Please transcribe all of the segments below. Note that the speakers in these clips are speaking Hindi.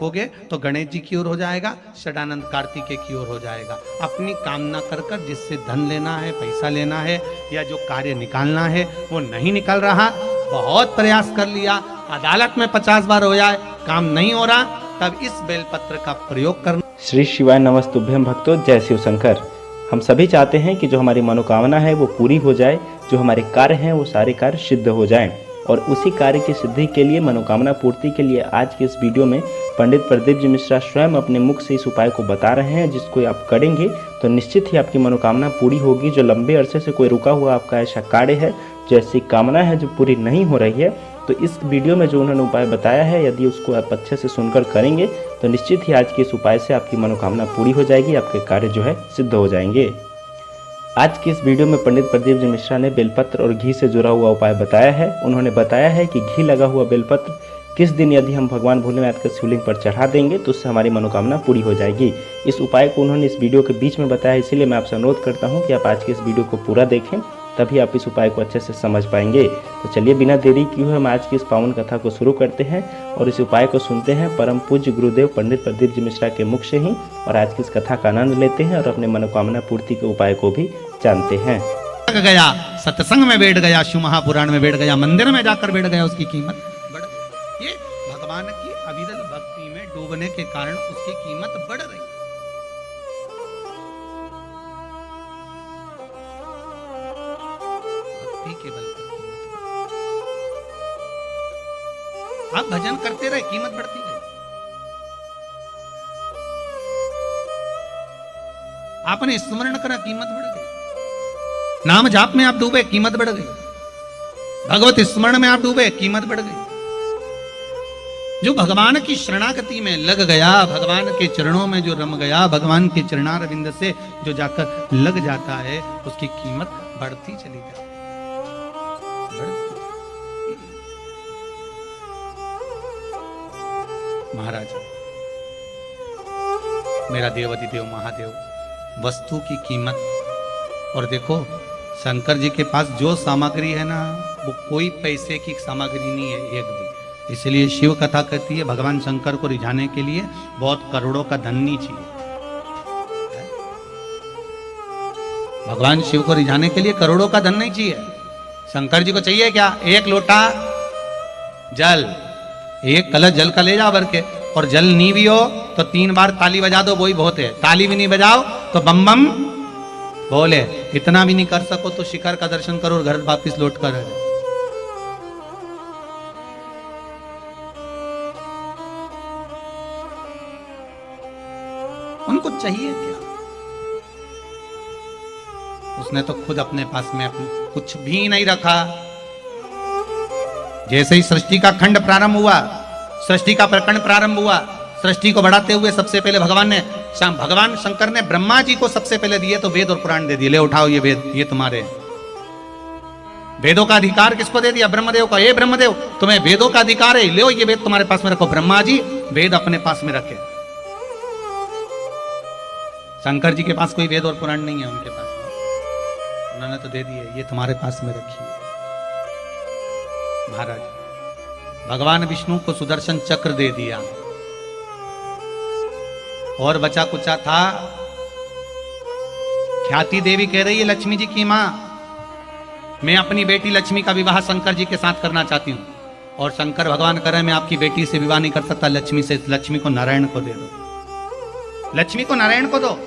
रखोगे तो गणेश जी की ओर हो जाएगा, षडानंद कार्तिकेय की ओर हो जाएगा। अपनी कामना कर कर जिससे धन लेना है, पैसा लेना है या जो कार्य निकालना है वो नहीं निकल रहा, बहुत प्रयास कर लिया, अदालत में 50 बार हो जाए, काम नहीं हो रहा, तब इस बेलपत्र का प्रयोग करना। श्री शिवाय नमस्तुभ्यं भक्तों, जय शिव शंकर। हम सभी चाहते हैं कि जो हमारी मनोकामना है वो पूरी हो जाए, जो हमारे कार्य हैं वो सारे कार्य सिद्ध हो जाएं। और उसी कार्य की सिद्धि के लिए, मनोकामना पूर्ति के लिए आज के इस वीडियो में पंडित प्रदीप जी मिश्रा स्वयं अपने मुख से इस उपाय को बता रहे हैं, जिसको आप करेंगे तो निश्चित ही आपकी मनोकामना पूरी होगी। जो लंबे अरसे से कोई रुका हुआ आपका ऐसा कार्य है, जो ऐसी कामना है जो पूरी नहीं हो रही है, तो इस वीडियो में जो उन्होंने उपाय बताया है, यदि उसको आप अच्छे से सुनकर करेंगे तो निश्चित ही आज के इस उपाय से आपकी मनोकामना पूरी हो जाएगी, आपके कार्य जो है सिद्ध हो जाएंगे। आज की इस वीडियो में पंडित प्रदीप जी मिश्रा ने बेलपत्र और घी से जुड़ा हुआ उपाय बताया है। उन्होंने बताया है कि घी लगा हुआ बेलपत्र किस दिन यदि हम भगवान भोलेनाथ के शिवलिंग पर चढ़ा देंगे तो उससे हमारी मनोकामना पूरी हो जाएगी। इस उपाय को उन्होंने इस वीडियो के बीच में बताया, इसीलिए मैं आपसे अनुरोध करता हूँ कि आप आज के इस वीडियो को पूरा देखें, तभी आप इस उपाय को अच्छे से समझ पाएंगे। तो चलिए बिना देरी किए हुए हम आज की इस पावन कथा को शुरू करते हैं और इस उपाय को सुनते हैं परम पूज्य गुरुदेव पंडित प्रदीप जी मिश्रा के मुख से ही, और आज की इस कथा का आनंद लेते हैं और अपने मनोकामना पूर्ति के उपाय को भी जानते हैं। गया सत्संग में बैठ गया, शिव महापुराण में बैठ गया, मंदिर में जाकर बैठ गया, उसकी कीमत बढ़ गई। ये भगवान की अविरल भक्ति में डूबने के कारण उसकी कीमत बढ़ रही। के बल पर आप भजन करते रहे, कीमत बढ़ती गई। आपने स्मरण करा, कीमत बढ़ गई। नाम जाप में आप डूबे, कीमत बढ़ गई। भगवत स्मरण में आप डूबे, कीमत बढ़ गई। जो भगवान की शरणागति में लग गया, भगवान के चरणों में जो रम गया, भगवान के चरणारविंद से जो जाकर लग जाता है, उसकी कीमत बढ़ती चली जाती है। महाराज, मेरा देवाधिदेव महादेव, वस्तु की कीमत, और देखो शंकर जी के पास जो सामग्री है ना, वो कोई पैसे की सामग्री नहीं है एक भी। इसलिए शिव कथा कहती है भगवान शंकर को रिझाने के लिए बहुत करोड़ों का धन नहीं चाहिए। भगवान शिव को रिझाने के लिए करोड़ों का धन नहीं चाहिए। शंकर जी को चाहिए क्या? एक लोटा जल, एक कलश जल का ले जाओ भर के, और जल नहीं भी हो तो 3 बार ताली बजा दो, वही बहुत है। ताली भी नहीं बजाओ तो बम बम बोले। इतना भी नहीं कर सको तो शिखर का दर्शन करो और घर वापिस लौट कर। उनको चाहिए क्या? उसने तो खुद अपने पास में कुछ भी नहीं रखा। जैसे ही सृष्टि का खंड प्रारंभ हुआ, सृष्टि का प्रकरण प्रारंभ हुआ, सृष्टि को बढ़ाते हुए सबसे पहले भगवान शंकर ने ब्रह्मा जी को सबसे पहले दिए तो वेद और पुराण दे दिए। ले उठाओ ये वेद, ये तुम्हारे। वेदों का अधिकार किसको दे दिया? ब्रह्मदेव का। ये ब्रह्मदेव, तुम्हें वेदों का अधिकार है, ले ये वेद तुम्हारे पास में रखो। ब्रह्मा जी वेद अपने पास में रखे। शंकर जी के पास कोई वेद और पुराण नहीं है उनके पास में, उन्होंने तो दे दिए, ये तुम्हारे पास में रखिए। महाराज, भगवान विष्णु को सुदर्शन चक्र दे दिया, और बचा कुचा था। ख्याति देवी कह रही है लक्ष्मी जी की मां, मैं अपनी बेटी लक्ष्मी का विवाह शंकर जी के साथ करना चाहती हूं। और शंकर भगवान कह रहे हैं मैं आपकी बेटी से विवाह नहीं कर सकता, लक्ष्मी से। लक्ष्मी को नारायण को दे दो, लक्ष्मी को नारायण को दो,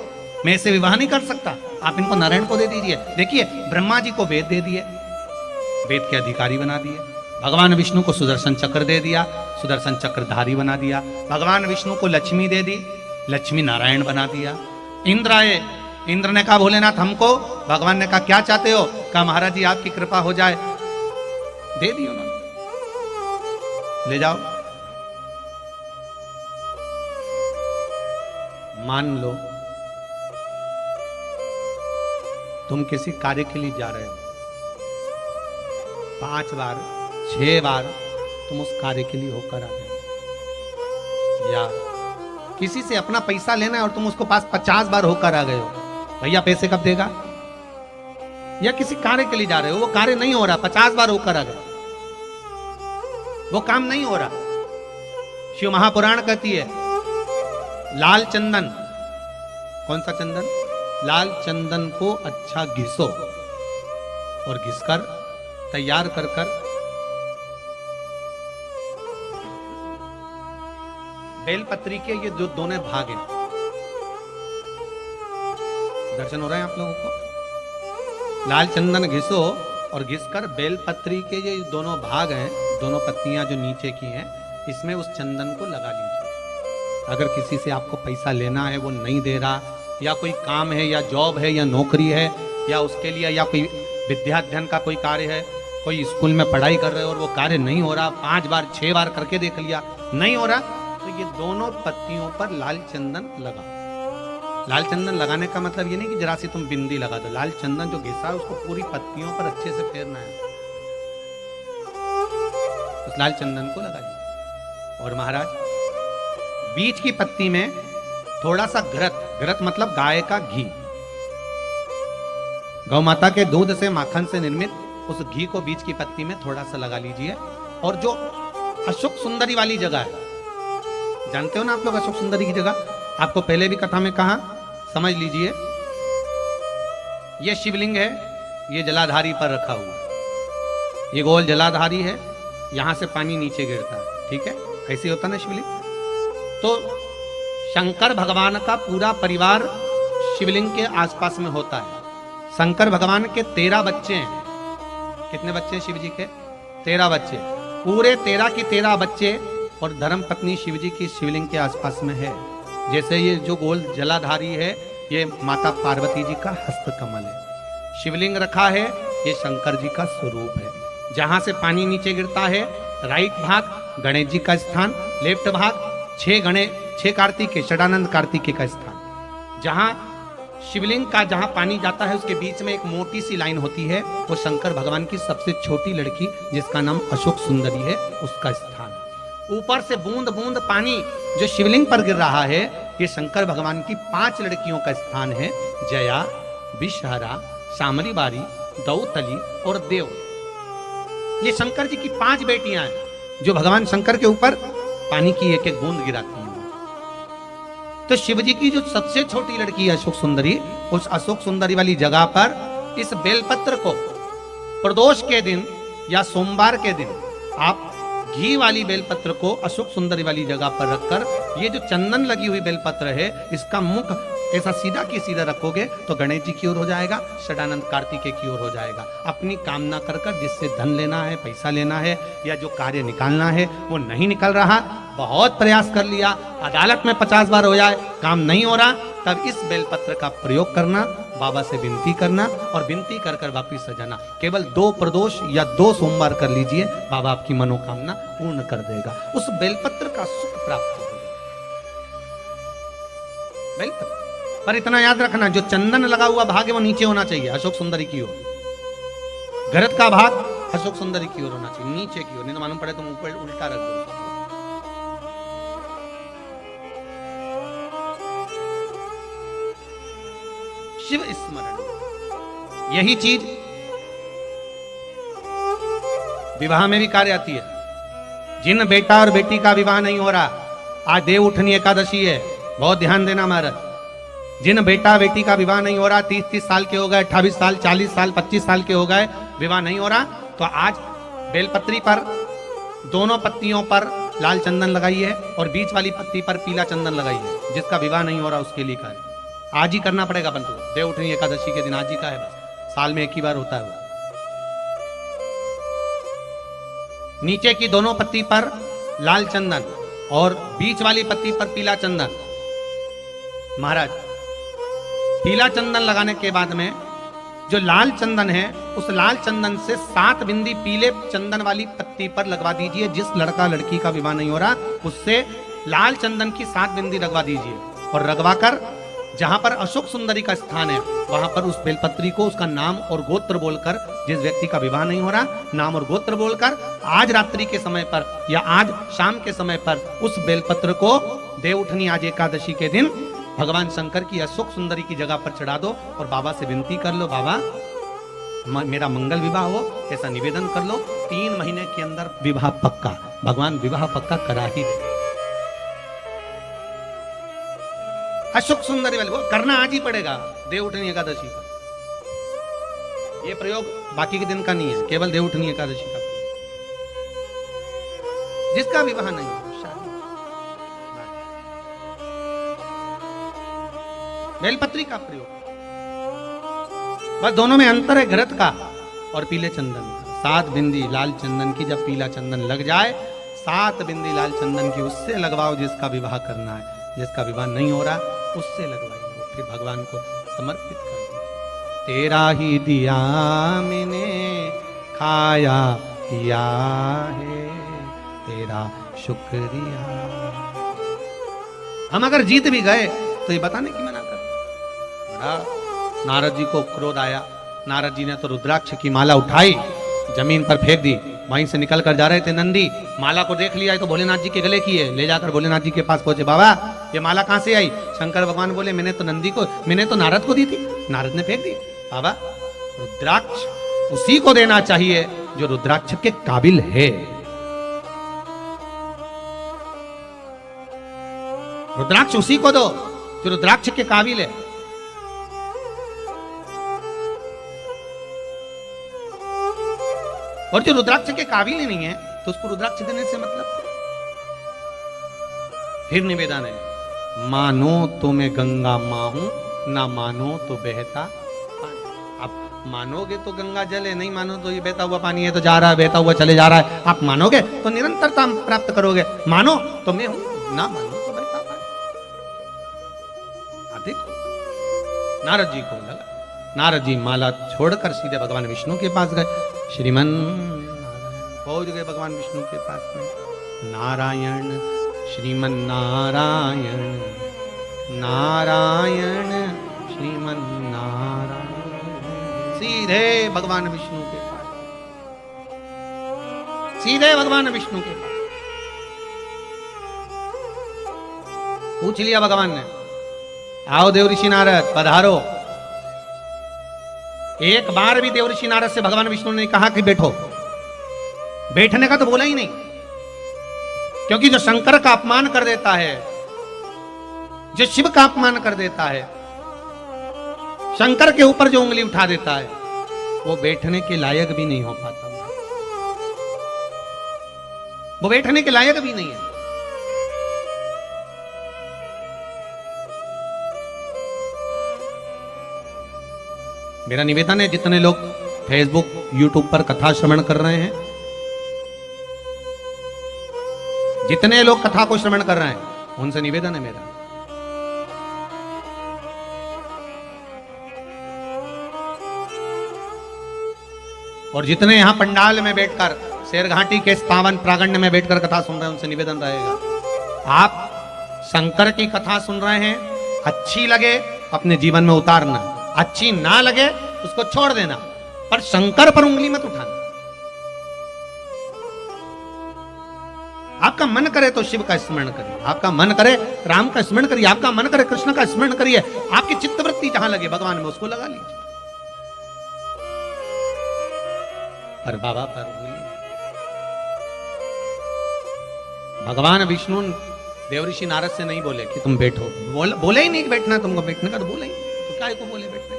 मैं इसे विवाह नहीं कर सकता, आप इनको नारायण को दे दीजिए। देखिए, ब्रह्मा जी को वेद दे दिए, वेद के अधिकारी बना दिए। भगवान विष्णु को सुदर्शन चक्र दे दिया, सुदर्शन चक्रधारी बना दिया। भगवान विष्णु को लक्ष्मी दे दी, लक्ष्मी नारायण बना दिया। इंद्र आए, इंद्र ने कहा भोलेनाथ हमको, भगवान ने कहा क्या चाहते हो? कहा महाराज जी आपकी कृपा हो जाए। दे दी उन्होंने, ले जाओ। मान लो तुम किसी कार्य के लिए जा रहे हो, 5 बार 6 बार तुम उस कार्य के लिए होकर आ गए, या किसी से अपना पैसा लेना है और तुम उसको पास 50 बार होकर आ गए हो, भैया पैसे कब देगा? या किसी कार्य के लिए जा रहे हो, वो कार्य नहीं हो रहा, 50 बार होकर आ गए, वो काम नहीं हो रहा। शिव महापुराण कहती है लाल चंदन, कौन सा चंदन? लाल चंदन को अच्छा घिसो और घिसकर तैयार कर कर बेलपत्री के ये जो दोनों भाग हैं, दर्शन हो रहे हैं आप लोगों को? लाल चंदन घिसो और घिसकर बेलपत्री के ये दोनों भाग हैं, दोनों पत्तियां जो नीचे की हैं, इसमें उस चंदन को लगा लीजिए। अगर किसी से आपको पैसा लेना है, वो नहीं दे रहा, या कोई काम है या जॉब है या नौकरी है या उसके लिए, या कोई विद्याध्ययन का कोई कार्य है, कोई स्कूल में पढ़ाई कर रहे हो और वो कार्य नहीं हो रहा, 5 बार 6 बार करके देख लिया, नहीं हो रहा, तो ये दोनों पत्तियों पर लाल चंदन लगाओ। लाल चंदन लगाने का मतलब ये नहीं कि जरा सी तुम बिंदी लगा दो। लाल चंदन जो घिसा है उसको पूरी पत्तियों पर अच्छे से फेरना है। उस लाल चंदन को लगा दीजिए। और महाराज, बीच की पत्ती में थोड़ा सा घृत, घृत मतलब गाय का घी, गौ माता के दूध से, माखन से निर्मित उस घी को बीच की पत्ती में थोड़ा सा लगा लीजिए। और जो अशोक सुंदरी वाली जगह है, जानते हो ना आप लोग अशोक सुंदरी की जगह, आपको पहले भी कथा में कहा, समझ लीजिए। ये शिवलिंग है, ये जलाधारी पर रखा हुआ, ये गोल जलाधारी है, यहां से पानी नीचे गिरता है, ठीक है, ऐसे होता ना शिवलिंग। तो शंकर भगवान का पूरा परिवार शिवलिंग के आसपास में होता है। शंकर भगवान के 13 बच्चे हैं। कितने बच्चे हैं शिव जी के? 13 बच्चे, पूरे 13 की 13 बच्चे और धर्म पत्नी शिव जी की शिवलिंग के आसपास में है। जैसे ये जो गोल जलाधारी है, ये माता पार्वती जी का हस्त कमल है। शिवलिंग रखा है, ये शंकर जी का स्वरूप है। जहां से पानी नीचे गिरता है, राइट भाग गणेश जी का स्थान, लेफ्ट भाग 6 कार्तिकेय, षडानंद कार्तिकेय का स्थान। जहां शिवलिंग का जहां पानी जाता है, उसके बीच में एक मोटी सी लाइन होती है, वो शंकर भगवान की सबसे छोटी लड़की, जिसका नाम अशोक सुंदरी है, उसका स्थान। ऊपर से बूंद बूंद पानी जो शिवलिंग पर गिर रहा है, ये शंकर भगवान की 5 लड़कियों का स्थान है, जया, विषहरा, शामली बारी, दौतली और देव। ये शंकर जी की 5 बेटियां हैं जो भगवान शंकर के ऊपर पानी की एक एक बूंद गिराती हैं। तो शिव जी की जो सबसे छोटी लड़की है अशोक सुंदरी, उस अशोक सुंदरी वाली जगह पर इस बेलपत्र को प्रदोष के दिन या सोमवार के दिन आप घी वाली बेलपत्र को अशोक सुंदरी वाली जगह पर रखकर, ये जो चंदन लगी हुई बेलपत्र है, इसका मुख ऐसा सीधा की सीधा रखोगे तो गणेश जी की ओर हो जाएगा, षडानंद कार्तिकेय की ओर हो जाएगा। अपनी कामना कर कर, जिससे धन लेना है, पैसा लेना है, या जो कार्य निकालना है वो नहीं निकल रहा, बहुत प्रयास कर लिया, अदालत में 50 बार हो जाए, काम नहीं हो रहा, तब इस बेलपत्र का प्रयोग करना, बाबा से विनती करना और विनती कर कर वापिस सजाना। केवल 2 प्रदोष या 2 सोमवार कर लीजिए, बाबा आपकी मनोकामना पूर्ण कर देगा। उस बेलपत्र का सुख प्राप्त होगा। बेलपत्र पर इतना याद रखना, जो चंदन लगा हुआ भाग है वो नीचे होना चाहिए, अशोक सुंदरी की ओर। घृत का भाग अशोक सुंदरी की ओर होना चाहिए, नीचे की ओर, नहीं तो मालूम पड़े तुम ऊपर उल्टा रख दो। शिव स्मरण, यही चीज विवाह में भी कार्य आती है। जिन बेटा और बेटी का विवाह नहीं हो रहा, आज देव उठनी एकादशी है, बहुत ध्यान देना महाराज। जिन बेटा बेटी का विवाह नहीं हो रहा, 30-30 साल के हो गए, 28 साल, 40 साल, 25 साल के हो गए, विवाह नहीं हो रहा, तो आज बेलपत्री पर दोनों पत्तियों पर लाल चंदन लगाइए और बीच वाली पत्ती पर पीला चंदन लगाइए। जिसका विवाह नहीं हो रहा उसके लिए कार्य आज ही करना पड़ेगा। बंधु, देव उठनी एकादशी के दिन आज ही का है, बस साल में एक ही बार होता है वो। नीचे की दोनों पत्ती पर लाल चंदन और बीच वाली पत्ती पर पीला चंदन। महाराज, पीला चंदन लगाने के बाद में जो लाल चंदन है, उस लाल चंदन से 7 बिंदी पीले चंदन वाली पत्ती पर लगवा दीजिए। जिस लड़का लड़की का विवाह नहीं हो रहा, उससे लाल चंदन की 7 बिंदी लगवा दीजिए और लगवाकर जहां पर अशोक सुंदरी का स्थान है, वहां पर उस बेलपत्री को उसका नाम और गोत्र बोलकर, जिस व्यक्ति का विवाह नहीं हो रहा, नाम और गोत्र बोलकर आज रात्रि के समय पर या आज शाम के समय पर उस बेलपत्र को देव उठनी आज एकादशी के दिन भगवान शंकर की अशोक सुंदरी की जगह पर चढ़ा दो और बाबा से विनती कर लो, बाबा मेरा मंगल विवाह हो, ऐसा निवेदन कर लो। 3 महीने के अंदर विवाह पक्का, भगवान विवाह पक्का करा ही दे। अशुक सुंदरी वाली, वो करना आज ही पड़ेगा देवउठनी एकादशी का। ये प्रयोग बाकी के दिन का नहीं है, केवल देवउठनी एकादशी का प्रयोग। जिसका विवाह नहीं है, शादी, बेलपत्री का प्रयोग। बस दोनों में अंतर है घृत का और पीले चंदन का। 7 बिंदी लाल चंदन की जब पीला चंदन लग जाए, 7 बिंदी लाल चंदन की उससे लगवाओ जिसका विवाह करना है। जिसका विवाह नहीं हो रहा उससे लगवाइए, फिर भगवान को समर्पित कर दीजिए। तेरा ही दिया मैंने खाया पिया है, तेरा शुक्रिया। हम अगर जीत भी गए तो ये बताने की मना कर। बड़ा नारद जी को क्रोध आया। नारद जी ने तो रुद्राक्ष की माला उठाई, जमीन पर फेंक दी। वहीं से निकल कर जा रहे थे नंदी, माला को देख लिया तो भोलेनाथ जी के गले की है। ले जाकर भोलेनाथ जी के पास पहुंचे। बाबा ये माला कहां से आई? शंकर भगवान बोले मैंने तो नारद को दी थी, नारद ने फेंक दी। बाबा रुद्राक्ष उसी को देना चाहिए जो रुद्राक्ष के काबिल है। रुद्राक्ष उसी को दो जो रुद्राक्ष के काबिल है। और जो रुद्राक्ष के काबिल ही नहीं है तो उसको रुद्राक्ष देने से मतलब। फिर निवेदन है, मानो तो मैं गंगा मां हूं, ना मानो तो बहता पानी। आप मानोगे तो गंगा जल है, नहीं मानो तो ये बहता हुआ पानी है, तो जा रहा है बहता हुआ चले जा रहा है। आप मानोगे तो निरंतरता प्राप्त करोगे, मानो तो मैं हूं, ना मानो तो बहता पानी। देखो नारद जी को लगा, नारद जी माला छोड़कर सीधे भगवान विष्णु के पास गए। श्रीमन नारायण पहुंच गए भगवान विष्णु के पास में। नारायण श्रीमन नारायण, नारायण श्रीमन नारायण। सीधे भगवान विष्णु के पास, सीधे भगवान विष्णु के पास पूछ लिया भगवान ने, आओ देवऋषि नारद पधारो। एक बार भी देवऋषि नारद से भगवान विष्णु ने कहा कि बैठो। बैठने का तो बोला ही नहीं, क्योंकि जो शंकर का अपमान कर देता है, जो शिव का अपमान कर देता है, शंकर के ऊपर जो उंगली उठा देता है, वो बैठने के लायक भी नहीं हो पाता। वो बैठने के लायक भी नहीं है। मेरा निवेदन है, जितने लोग फेसबुक यूट्यूब पर कथा श्रवण कर रहे हैं, जितने लोग कथा को श्रवण कर रहे हैं, उनसे निवेदन है मेरा, और जितने यहां पंडाल में बैठकर शेरघाटी के इस पावन प्रांगण में बैठकर कथा सुन रहे हैं, उनसे निवेदन रहेगा, आप शंकर की कथा सुन रहे हैं, अच्छी लगे अपने जीवन में उतारना, अच्छी ना लगे उसको छोड़ देना, पर शंकर पर उंगली मत उठाना। आपका मन करे तो शिव का स्मरण करिए, आपका मन करे राम का स्मरण करिए, आपका मन करे कृष्ण का स्मरण करिए। आपकी चित्तवृत्ति जहां लगे भगवान में उसको लगा लीजिए, पर बाबा पर उंगली। भगवान विष्णु देवऋषि नारद से नहीं बोले कि तुम बैठो, बोले ही नहीं कि बैठना, तुमको बैठने का तो बोले ही, तो क्या को बोले बैठने।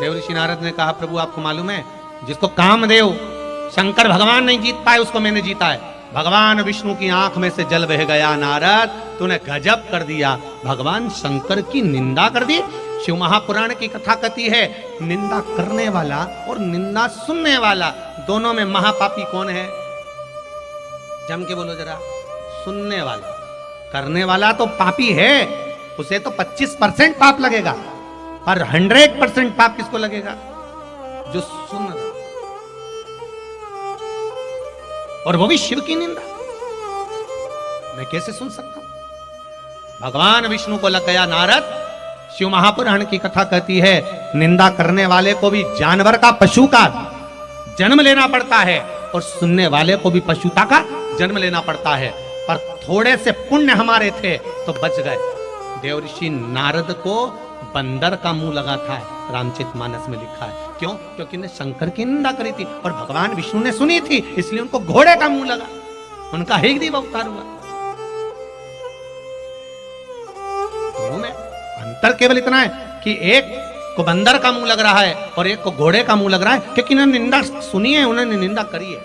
देवऋषि नारद ने कहा, प्रभु आपको मालूम है, जिसको कामदेव शंकर भगवान नहीं जीत पाए उसको मैंने जीता है। भगवान विष्णु की आंख में से जल बह गया। नारद तूने गजब कर दिया, भगवान शंकर की निंदा कर दी। शिव महापुराण की कथा कहती है, निंदा करने वाला और निंदा सुनने वाला दोनों में महापापी कौन है? जम के बोलो जरा। सुनने वाला, करने वाला तो पापी है, उसे तो 25% पाप लगेगा, पर 100% पाप किसको लगेगा? जो सुन रहा, और वो भी शिव की निंदा। मैं कैसे सुन सकता हूं? भगवान विष्णु को लग गया, नारद शिव महापुराण की कथा कहती है, निंदा करने वाले को भी जानवर का, पशु का जन्म लेना पड़ता है, और सुनने वाले को भी पशुता का जन्म लेना पड़ता है। पर थोड़े से पुण्य हमारे थे तो बच गए। देवऋषि नारद को बंदर का मुंह लगा था, रामचरितमानस में लिखा है। क्यों? क्योंकि ने शंकर की निंदा करी थी और भगवान विष्णु ने सुनी थी, इसलिए उनको घोड़े का मुंह लगा, उनका हेगदीव अवतार हुआ। उत्तर केवल इतना है कि एक को बंदर का मुंह लग रहा है और एक को घोड़े का मुंह लग रहा है, क्योंकि उन्होंने निंदा सुनी है, उन्होंने निंदा करी है।